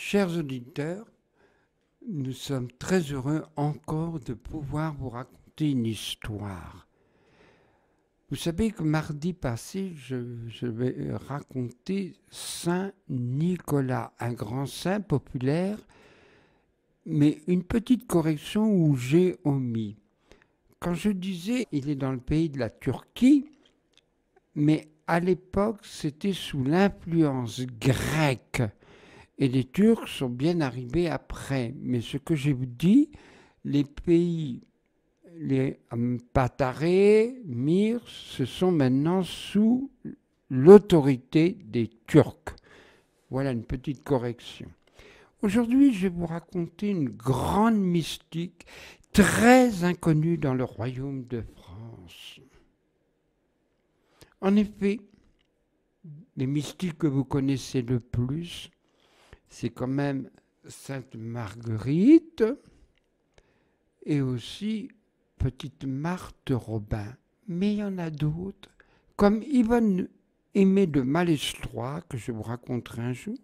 Chers auditeurs, nous sommes très heureux encore de pouvoir vous raconter une histoire. Vous savez que mardi passé, je vais raconter Saint Nicolas, un grand saint populaire, mais une petite correction où j'ai omis. Quand je disais il est dans le pays de la Turquie, mais à l'époque c'était sous l'influence grecque. Et les Turcs sont bien arrivés après. Mais ce que j'ai dit, les pays, les Pataré, Mir, ce sont maintenant sous l'autorité des Turcs. Voilà une petite correction. Aujourd'hui, je vais vous raconter une grande mystique très inconnue dans le royaume de France. En effet, les mystiques que vous connaissez le plus, c'est quand même Sainte Marguerite et aussi Petite Marthe Robin. Mais il y en a d'autres, comme Yvonne Aimée de Malestroit, que je vous raconterai un jour.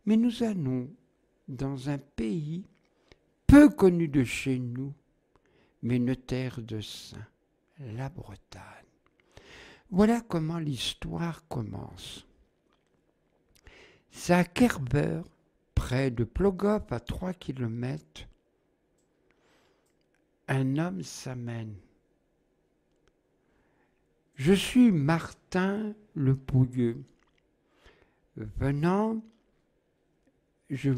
Mais nous allons dans un pays peu connu de chez nous, mais une terre de saints, la Bretagne. Voilà comment l'histoire commence. C'est à Kerber, près de Plogoff, à 3 kilomètres, un homme s'amène. Je suis Martin le Pouilleux. Venant, j'ai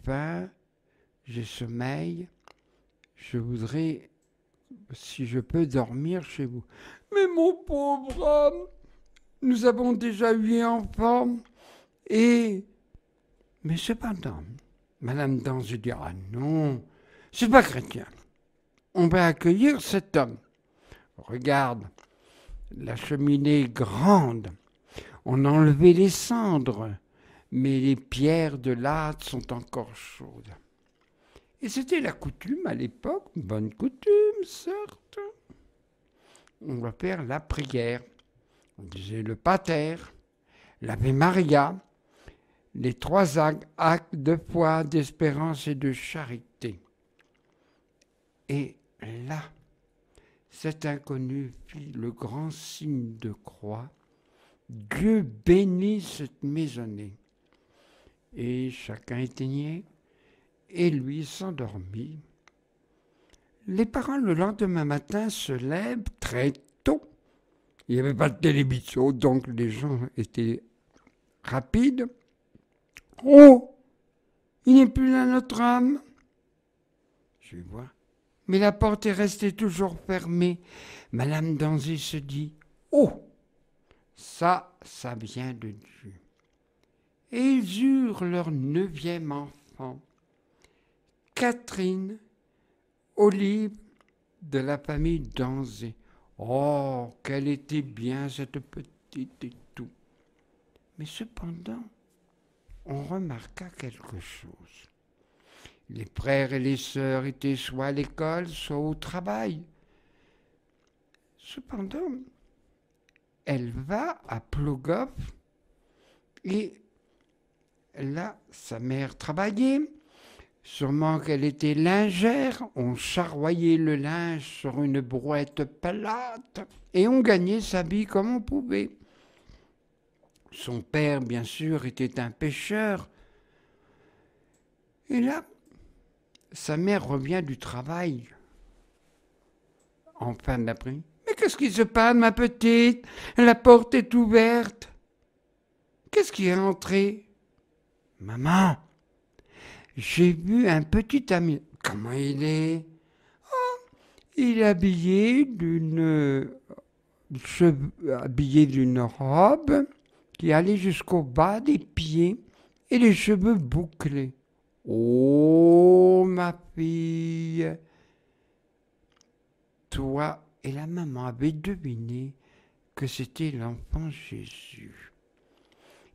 faim, j'ai sommeil, je voudrais, si je peux, dormir chez vous. Mais mon pauvre homme, nous avons déjà 8 enfants Mais cependant, Madame Danzy dit « Ah non, c'est pas chrétien. On va accueillir cet homme. Regarde, la cheminée est grande. On a enlevé les cendres, mais les pierres de l'âtre sont encore chaudes. » Et c'était la coutume à l'époque, une bonne coutume, certes. On va faire la prière. On disait le Pater, l'Ave Maria, les 3 actes de foi, d'espérance et de charité. Et là, cet inconnu fit le grand signe de croix. Dieu bénit cette maisonnée. Et chacun éteignait, et lui s'endormit. Les parents, le lendemain matin, se lèvent très tôt. Il n'y avait pas de télévision, donc les gens étaient rapides. « Oh, il n'est plus là notre âme !» Je vois. Mais la porte est restée toujours fermée. Madame Danzy se dit « Oh, ça vient de Dieu. » Et ils eurent leur 9e enfant, Catherine Olive de la famille Danzy. Oh, qu'elle était bien cette petite et tout. Mais cependant, on remarqua quelque chose. Les frères et les sœurs étaient soit à l'école, soit au travail. Cependant, elle va à Plogoff et là, sa mère travaillait. Sûrement qu'elle était lingère. On charroyait le linge sur une brouette plate et on gagnait sa vie comme on pouvait. Son père, bien sûr, était un pêcheur. Et là, sa mère revient du travail en fin d'après-midi. « Mais qu'est-ce qui se passe, ma petite? La porte est ouverte. Qu'est-ce qui est entré? »« Maman, j'ai vu un petit ami. »« Comment il est? »« Oh, il est habillé d'une robe qui allait jusqu'au bas des pieds et les cheveux bouclés. »« Oh, ma fille, toi et la maman avaient deviné que c'était l'enfant Jésus. »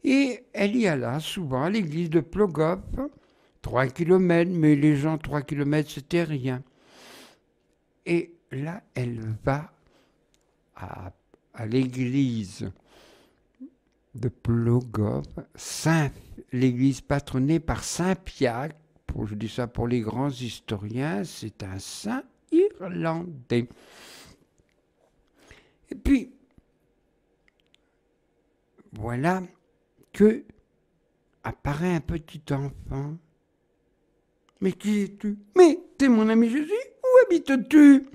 Et elle y alla souvent à l'église de Plogoff, 3 kilomètres, mais les gens, 3 kilomètres, c'était rien. Et là, elle va à l'église de Plogoff, l'église patronnée par Saint Pia. Je dis ça pour les grands historiens, c'est un saint irlandais. Et puis, voilà que apparaît un petit enfant. Mais qui es-tu? Mais t'es mon ami Jésus? Où habites-tu?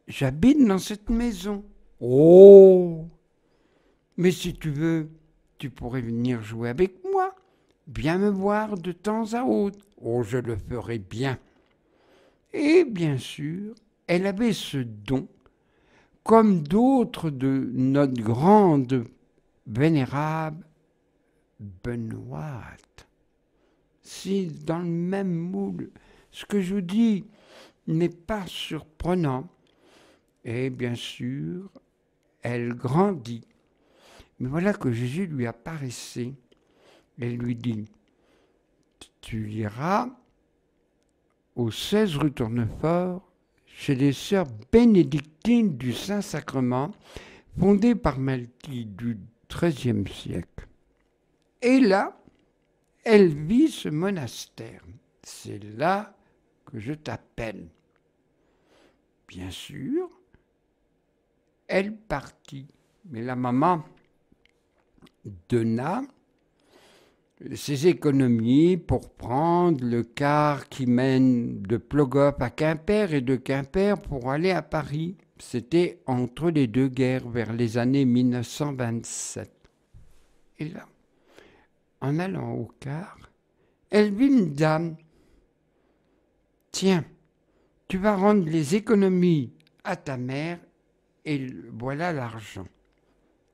J'habite dans cette maison. Oh! Mais si tu veux, tu pourrais venir jouer avec moi, bien me voir de temps à autre. Oh, je le ferai bien. Et bien sûr, elle avait ce don, comme d'autres de notre grande vénérable Benoîte. Si dans le même moule, ce que je vous dis n'est pas surprenant, et bien sûr, elle grandit. Mais voilà que Jésus lui apparaissait et lui dit, tu iras au 16 rue Tournefort, chez les sœurs bénédictines du Saint-Sacrement, fondées par Malky du XIIIe siècle. Et là, elle vit ce monastère. C'est là que je t'appelle. Bien sûr, elle partit. Mais la maman donna ses économies pour prendre le car qui mène de Plogoff à Quimper et de Quimper pour aller à Paris. C'était entre les deux guerres, vers les années 1927. Et là, en allant au car, elle vit une dame. Tiens, tu vas rendre les économies à ta mère et voilà l'argent.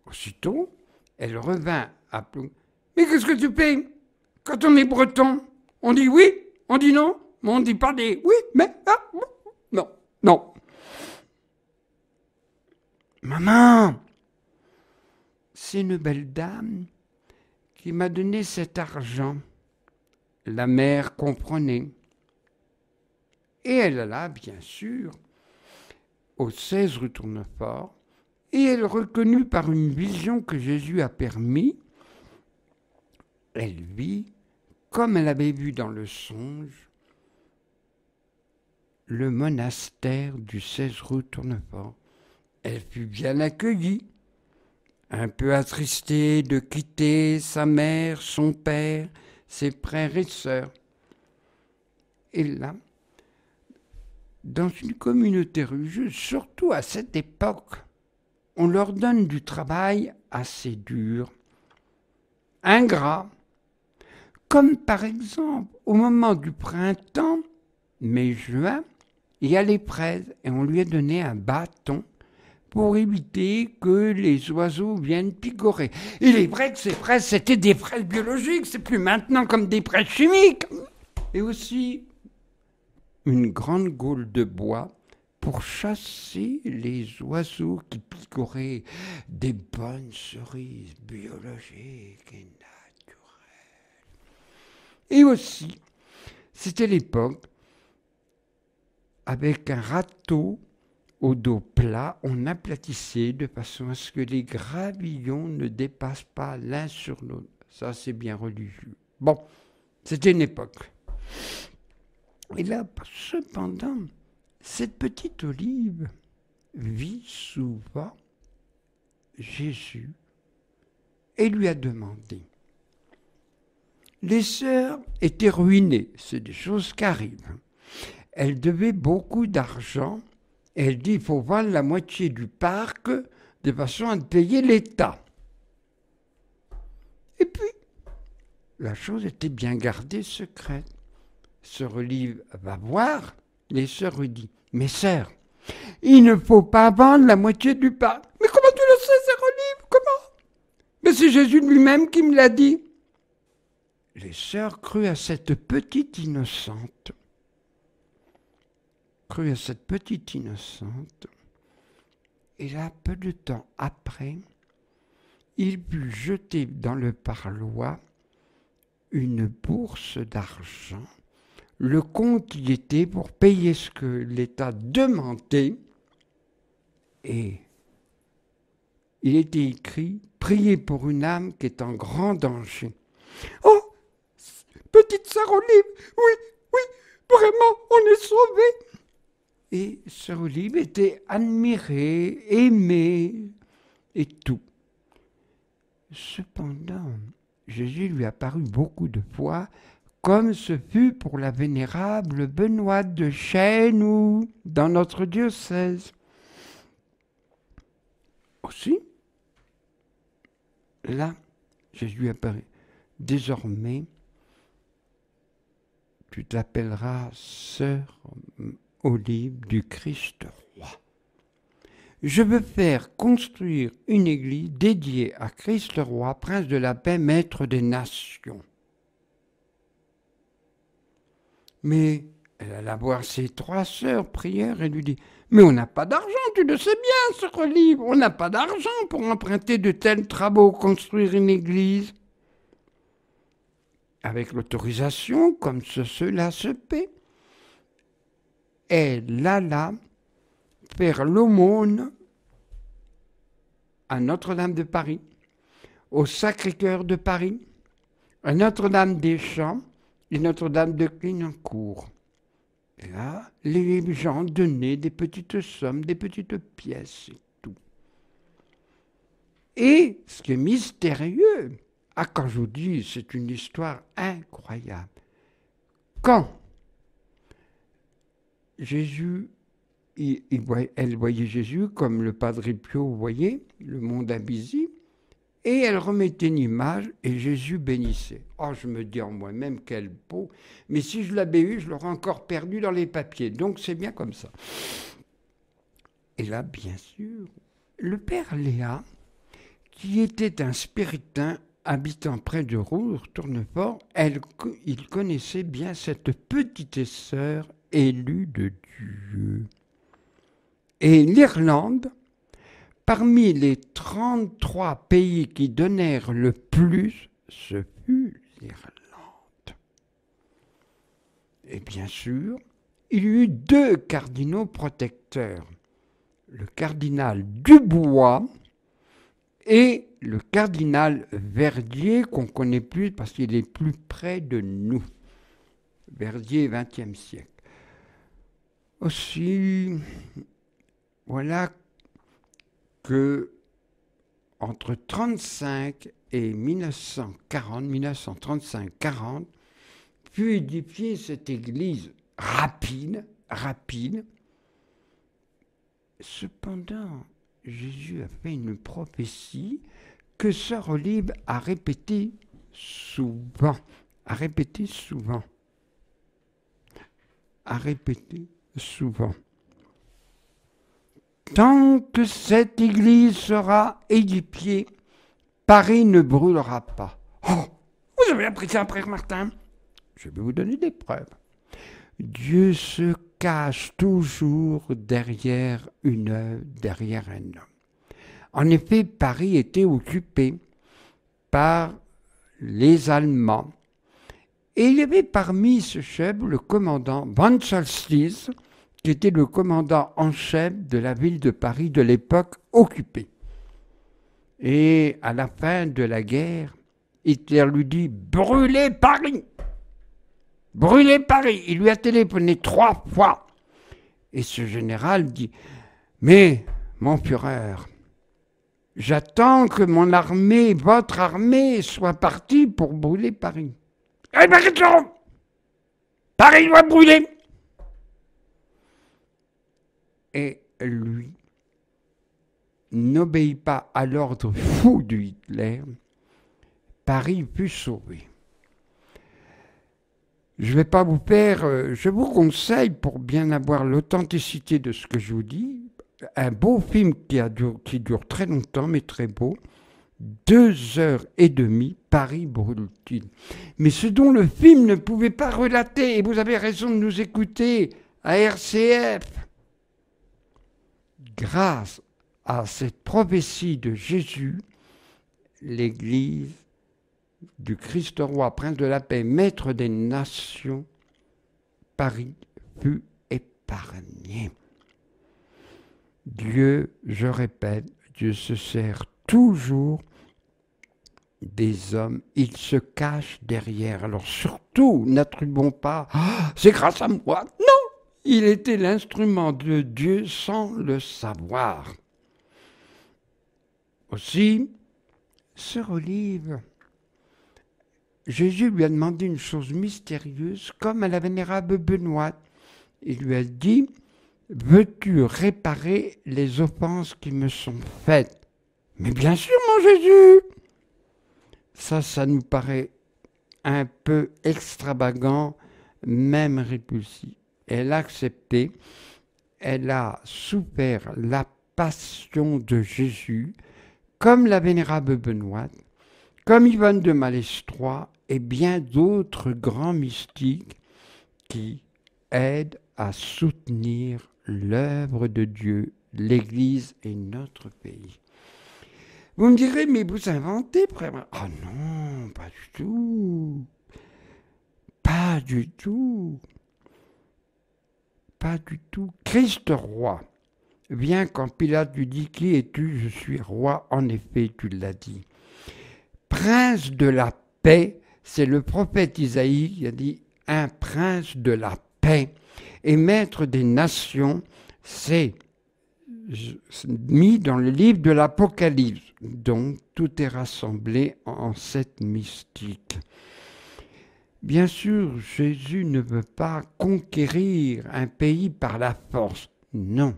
Aussitôt, elle revint à Plogoff. Mais qu'est-ce que tu payes? Quand on est breton, on dit oui, on dit non, mais on ne dit pas des oui, mais non, non. Maman, c'est une belle dame qui m'a donné cet argent. La mère comprenait. Et elle alla, bien sûr, au 16 rue Tournefort, et elle reconnut par une vision que Jésus a permis. Elle vit, comme elle avait vu dans le songe, le monastère du 16 rue Tournefort. Elle fut bien accueillie, un peu attristée de quitter sa mère, son père, ses frères et sœurs. Et là, dans une communauté religieuse, surtout à cette époque, on leur donne du travail assez dur, ingrat, comme par exemple au moment du printemps, mai-juin, il y a les fraises et on lui a donné un bâton pour éviter que les oiseaux viennent picorer. Il est vrai que ces fraises, c'était des fraises biologiques, c'est plus maintenant comme des fraises chimiques. Et aussi une grande gaule de bois pour chasser les oiseaux qui picoraient des bonnes cerises biologiques et naturelles. Et aussi, c'était l'époque, avec un râteau au dos plat, on aplatissait de façon à ce que les gravillons ne dépassent pas l'un sur l'autre. Ça, c'est bien religieux. Bon, c'était une époque. Et là, cependant, cette petite olive vit souvent Jésus et lui a demandé. Les sœurs étaient ruinées, c'est des choses qui arrivent. Elles devaient beaucoup d'argent. Elle dit, il faut vendre la moitié du parc de façon à payer l'État. Et puis, la chose était bien gardée secrète. Sœur Olive va voir, les sœurs lui disent, mes sœurs, il ne faut pas vendre la moitié du parc. Mais comment tu le sais, sœur Olive? Comment? Mais c'est Jésus lui-même qui me l'a dit. Les sœurs crurent à cette petite innocente. Et là, peu de temps après, il put jeter dans le parloir une bourse d'argent. Le compte y était pour payer ce que l'État demandait. Et il était écrit « Priez pour une âme qui est en grand danger ». Oh, petite sœur Olive, oui, oui, vraiment, on est sauvés. Et sœur Olive était admirée, aimée et tout. Cependant, Jésus lui apparut beaucoup de fois, comme ce fut pour la vénérable Benoîte de Chêne ou dans notre diocèse. Aussi, là, Jésus lui apparut. Désormais, tu t'appelleras sœur Olive du Christ roi. Je veux faire construire une église dédiée à Christ le roi, prince de la paix, maître des nations. Mais elle alla voir ses 3 sœurs prières et lui dit « Mais on n'a pas d'argent, tu le sais bien, sœur Olive, on n'a pas d'argent pour emprunter de tels travaux, construire une église. » Avec l'autorisation, comme cela se paie, elle alla faire l'aumône à Notre-Dame de Paris, au Sacré-Cœur de Paris, à Notre-Dame-des-Champs et Notre-Dame de Clignancourt. Et là, les gens donnaient des petites sommes, des petites pièces et tout. Et ce qui est mystérieux, quand je vous dis, c'est une histoire incroyable. Quand Jésus, elle voyait Jésus comme le Padre Pio voyait, le monde invisible, et elle remettait une image et Jésus bénissait. Oh, je me dis en moi-même, quel beau. Mais si je l'avais eu, je l'aurais encore perdu dans les papiers. Donc c'est bien comme ça. Et là, bien sûr, le père Léa, qui était un spiritain habitant près de Roure, Tournefort, il connaissait bien cette petite sœur élue de Dieu. Et l'Irlande, parmi les 33 pays qui donnèrent le plus, ce fut l'Irlande. Et bien sûr, il y eut 2 cardinaux protecteurs, le cardinal Dubois et le cardinal Verdier, qu'on connaît plus parce qu'il est plus près de nous. Verdier, XXe siècle. Aussi, voilà que entre 1935 et 1935-40, fut édifiée cette église rapide. Cependant, Jésus a fait une prophétie que sœur Olive a répétée souvent. Tant que cette église sera édifiée, Paris ne brûlera pas. Oh, vous avez appris ça, frère Martin? Je vais vous donner des preuves. Dieu se cache toujours derrière une œuvre, derrière un homme. En effet, Paris était occupé par les Allemands. Et il y avait parmi ce chef le commandant Van Solstys, qui était le commandant en chef de la ville de Paris de l'époque occupée. Et à la fin de la guerre, Hitler lui dit « Brûlez Paris !» Brûlez Paris. Il lui a téléphoné 3 fois. Et ce général dit « Mais, mon Führer, j'attends que mon armée, votre armée, soit partie pour brûler Paris. » Eh bien, Paris doit brûler. Et lui n'obéit pas à l'ordre fou de Hitler. Paris fut sauvé. Je ne vais pas vous faire, je vous conseille, pour bien avoir l'authenticité de ce que je vous dis, un beau film qui dure très longtemps, mais très beau, 2h30, Paris brûle-t-il. Mais ce dont le film ne pouvait pas relater, et vous avez raison de nous écouter à RCF, grâce à cette prophétie de Jésus, l'Église du Christ roi, prince de la paix, maître des nations, Paris fut épargné. Dieu, je répète, Dieu se sert toujours des hommes, ils se cachent derrière. Alors surtout, n'attribuons pas « c'est grâce à moi ». Non, il était l'instrument de Dieu sans le savoir. Aussi, sœur Olive, Jésus lui a demandé une chose mystérieuse, comme à la vénérable Benoît. Il lui a dit « Veux-tu réparer les offenses qui me sont faites ?» Mais bien sûr, mon Jésus! Ça nous paraît un peu extravagant, même répulsif. Elle a accepté, elle a souffert la passion de Jésus, comme la vénérable Benoît, comme Yvonne de Malestroit et bien d'autres grands mystiques qui aident à soutenir l'œuvre de Dieu, l'Église et notre pays. Vous me direz, mais vous inventez, frère. Ah non, pas du tout. Pas du tout. Pas du tout. Christ roi vient quand Pilate lui dit « Qui es-tu ? Je suis roi. » En effet, tu l'as dit. Prince de la paix, c'est le prophète Isaïe qui a dit « Un prince de la paix. » Et maître des nations, c'est mis dans le livre de l'Apocalypse. Donc, tout est rassemblé en cette mystique. Bien sûr, Jésus ne veut pas conquérir un pays par la force. Non,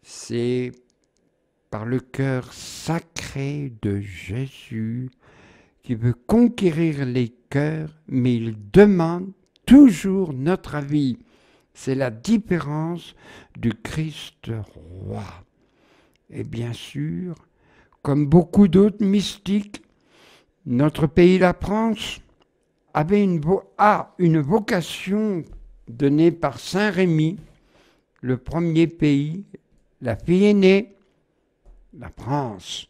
c'est par le cœur sacré de Jésus qui veut conquérir les cœurs, mais il demande toujours notre avis. C'est la différence du Christ roi. Et bien sûr, comme beaucoup d'autres mystiques, notre pays, la France, avait une vocation donnée par Saint Rémy, le premier pays, la fille aînée, la France.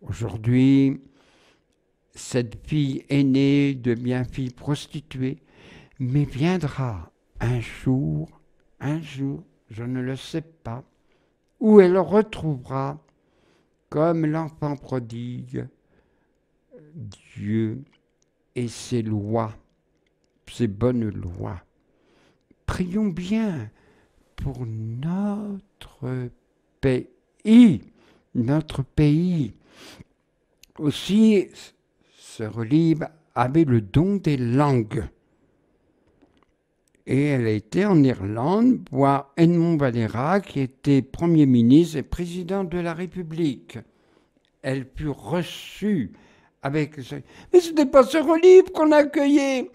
Aujourd'hui, cette fille aînée devient fille prostituée, mais viendra un jour, je ne le sais pas, où elle retrouvera, comme l'enfant prodigue, Dieu et ses lois, ses bonnes lois. Prions bien pour notre pays, Aussi, sœur Olive avait le don des langues. Et elle a été en Irlande voir Edmond Valera, qui était Premier ministre et président de la République. Elle fut reçue avec... Mais ce n'était pas sœur Olive qu'on accueillait.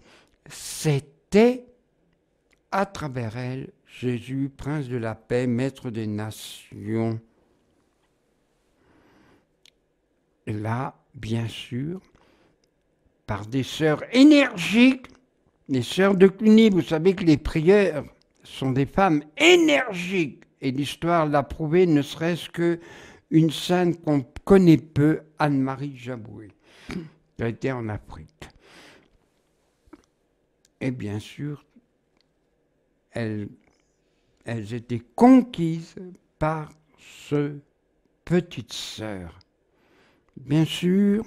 C'était, à travers elle, Jésus, prince de la paix, maître des nations. Et là, bien sûr, par des sœurs énergiques, les sœurs de Cluny, vous savez que les prieurs sont des femmes énergiques. Et l'histoire l'a prouvé, ne serait-ce qu'une sainte qu'on connaît peu, Anne-Marie Jaboué, qui a été en Afrique. Et bien sûr, elles étaient conquises par ce petite sœur. Bien sûr,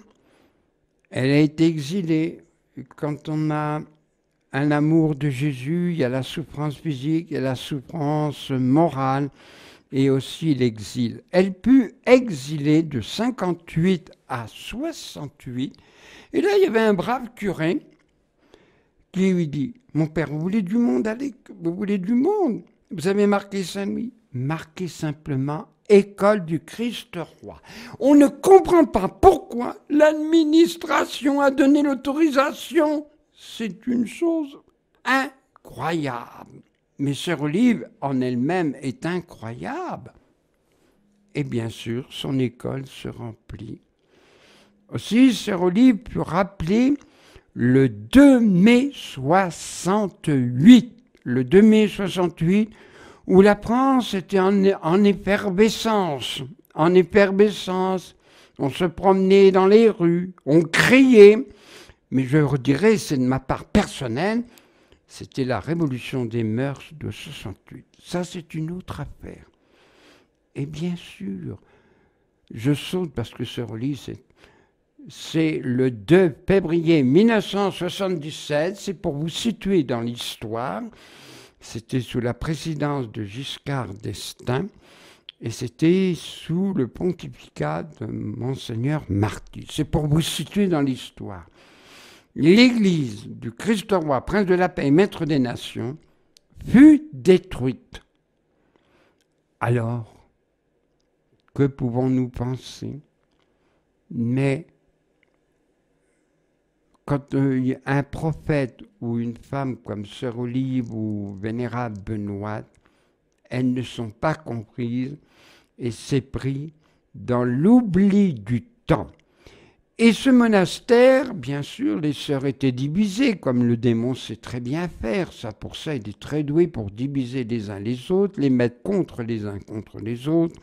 elle a été exilée. Quand on a un amour de Jésus, il y a la souffrance physique, il y a la souffrance morale et aussi l'exil. Elle put exiler de 58 à 68. Et là, il y avait un brave curé qui lui dit « Mon père, vous voulez du monde? Allez, vous voulez du monde? Vous avez marqué Saint-Louis ?» Marquez simplement « École du Christ roi ». On ne comprend pas pourquoi l'administration a donné l'autorisation. C'est une chose incroyable. Mais sœur Olive, en elle-même, est incroyable. Et bien sûr, son école se remplit. Aussi, sœur Olive put rappeler le 2 mai 68. Le 2 mai 68, où la France était en effervescence. En effervescence. On se promenait dans les rues, on criait. Mais je redirais, c'est de ma part personnelle, c'était la révolution des mœurs de 68. Ça, c'est une autre affaire. Et bien sûr, Je saute parce que ce relis, c'est le 2 février 1977. C'est pour vous situer dans l'histoire. C'était sous la présidence de Giscard d'Estaing et c'était sous le pontificat de Monseigneur Marty. C'est pour vous situer dans l'histoire. L'église du Christ roi, prince de la paix et maître des nations, fut détruite. Alors, que pouvons-nous penser? Mais quand un prophète ou une femme comme Sœur Olive ou Vénérable Benoît, elles ne sont pas comprises et c'est pris dans l'oubli du temps. Et ce monastère, bien sûr, les sœurs étaient divisées, comme le démon sait très bien faire. Ça, pour ça, il est très doué pour diviser les uns les autres, les mettre contre les uns contre les autres.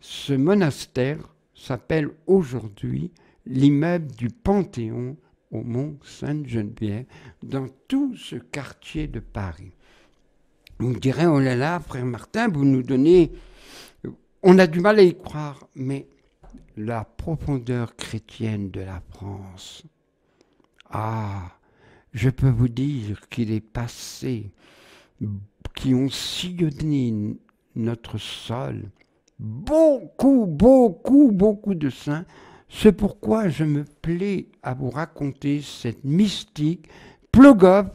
Ce monastère s'appelle aujourd'hui l'immeuble du Panthéon au Mont Sainte-Geneviève, dans tout ce quartier de Paris. Vous me direz, oh là là, frère Martin, vous nous donnez... On a du mal à y croire, mais la profondeur chrétienne de la France, je peux vous dire qu'il est passé, qui ont sillonné notre sol, beaucoup de saints. C'est pourquoi je me plais à vous raconter cette mystique Plogoff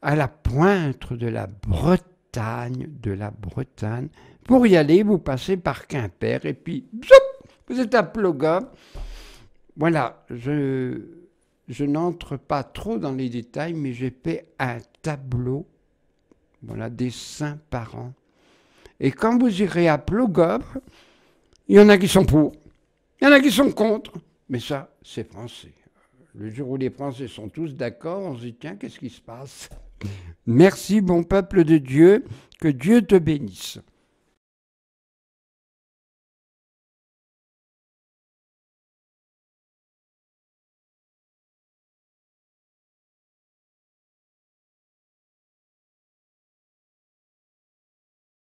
à la pointe de la Bretagne, Pour y aller, vous passez par Quimper et puis vous êtes à Plogoff. Voilà, je n'entre pas trop dans les détails, mais j'ai fait un tableau, voilà, des saints par an. Et quand vous irez à Plogoff, il y en a qui sont pour, il y en a qui sont contre, mais ça, c'est français. Le jour où les Français sont tous d'accord, on se dit, tiens, qu'est-ce qui se passe? Merci, bon peuple de Dieu, que Dieu te bénisse.